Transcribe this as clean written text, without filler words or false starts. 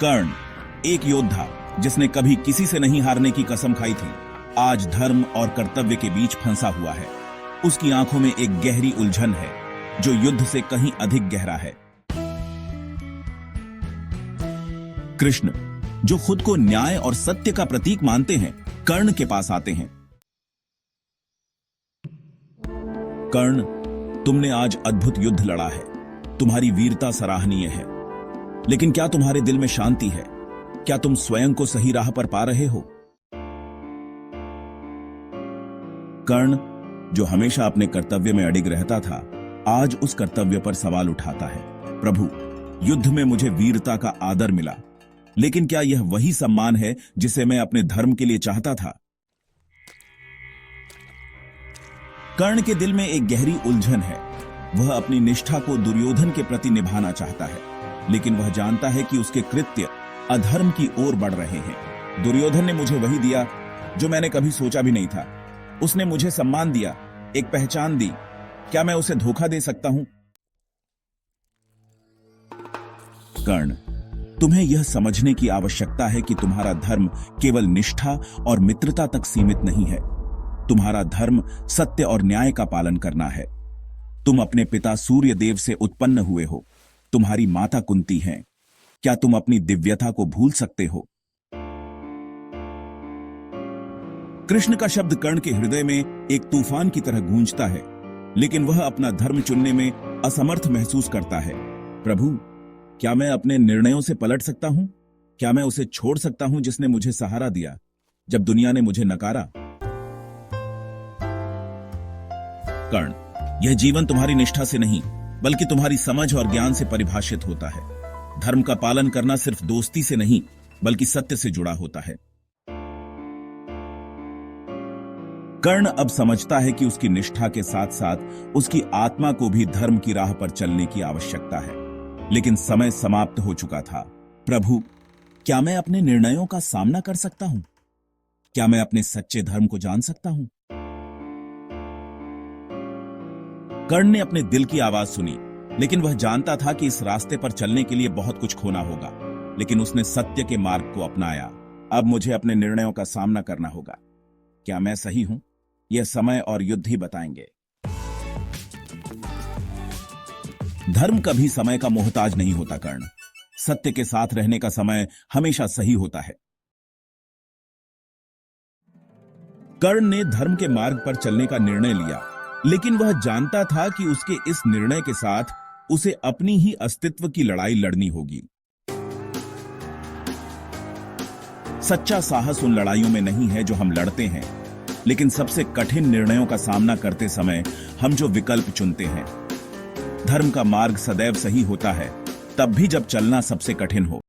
कर्ण, एक योद्धा जिसने कभी किसी से नहीं हारने की कसम खाई थी, आज धर्म और कर्तव्य के बीच फंसा हुआ है। उसकी आंखों में एक गहरी उलझन है जो युद्ध से कहीं अधिक गहरा है। कृष्ण, जो खुद को न्याय और सत्य का प्रतीक मानते हैं, कर्ण के पास आते हैं। कर्ण, तुमने आज अद्भुत युद्ध लड़ा है। तुम्हारी वीरता सराहनीय है, लेकिन क्या तुम्हारे दिल में शांति है? क्या तुम स्वयं को सही राह पर पा रहे हो? कर्ण, जो हमेशा अपने कर्तव्य में अडिग रहता था, आज उस कर्तव्य पर सवाल उठाता है। प्रभु, युद्ध में मुझे वीरता का आदर मिला, लेकिन क्या यह वही सम्मान है जिसे मैं अपने धर्म के लिए चाहता था? कर्ण के दिल में एक गहरी उलझन है। वह अपनी निष्ठा को दुर्योधन के प्रति निभाना चाहता है, लेकिन वह जानता है कि उसके कृत्य अधर्म की ओर बढ़ रहे हैं। दुर्योधन ने मुझे वही दिया जो मैंने कभी सोचा भी नहीं था। उसने मुझे सम्मान दिया, एक पहचान दी। क्या मैं उसे धोखा दे सकता हूं? कर्ण, तुम्हें यह समझने की आवश्यकता है कि तुम्हारा धर्म केवल निष्ठा और मित्रता तक सीमित नहीं है। तुम्हारा धर्म सत्य और न्याय का पालन करना है। तुम अपने पिता सूर्य देव से उत्पन्न हुए हो। तुम्हारी माता कुंती हैं। क्या तुम अपनी दिव्यता को भूल सकते हो? कृष्ण का शब्द कर्ण के हृदय में एक तूफान की तरह गूंजता है, लेकिन वह अपना धर्म चुनने में असमर्थ महसूस करता है। प्रभु, क्या मैं अपने निर्णयों से पलट सकता हूं? क्या मैं उसे छोड़ सकता हूं जिसने मुझे सहारा दिया जब दुनिया ने मुझे नकारा? कर्ण, यह जीवन तुम्हारी निष्ठा से नहीं, बल्कि तुम्हारी समझ और ज्ञान से परिभाषित होता है। धर्म का पालन करना सिर्फ दोस्ती से नहीं, बल्कि सत्य से जुड़ा होता है। कर्ण अब समझता है कि उसकी निष्ठा के साथ साथ उसकी आत्मा को भी धर्म की राह पर चलने की आवश्यकता है, लेकिन समय समाप्त हो चुका था। प्रभु, क्या मैं अपने निर्णयों का सामना कर सकता हूं? क्या मैं अपने सच्चे धर्म को जान सकता हूं? कर्ण ने अपने दिल की आवाज सुनी, लेकिन वह जानता था कि इस रास्ते पर चलने के लिए बहुत कुछ खोना होगा। लेकिन उसने सत्य के मार्ग को अपनाया। अब मुझे अपने निर्णयों का सामना करना होगा। क्या मैं सही हूं? यह समय और युद्ध ही बताएंगे। धर्म कभी समय का मोहताज नहीं होता कर्ण। सत्य के साथ रहने का समय हमेशा सही होता है। कर्ण ने धर्म के मार्ग पर चलने का निर्णय लिया, लेकिन वह जानता था कि उसके इस निर्णय के साथ उसे अपनी ही अस्तित्व की लड़ाई लड़नी होगी। सच्चा साहस उन लड़ाइयों में नहीं है जो हम लड़ते हैं, लेकिन सबसे कठिन निर्णयों का सामना करते समय हम जो विकल्प चुनते हैं। धर्म का मार्ग सदैव सही होता है, तब भी जब चलना सबसे कठिन हो।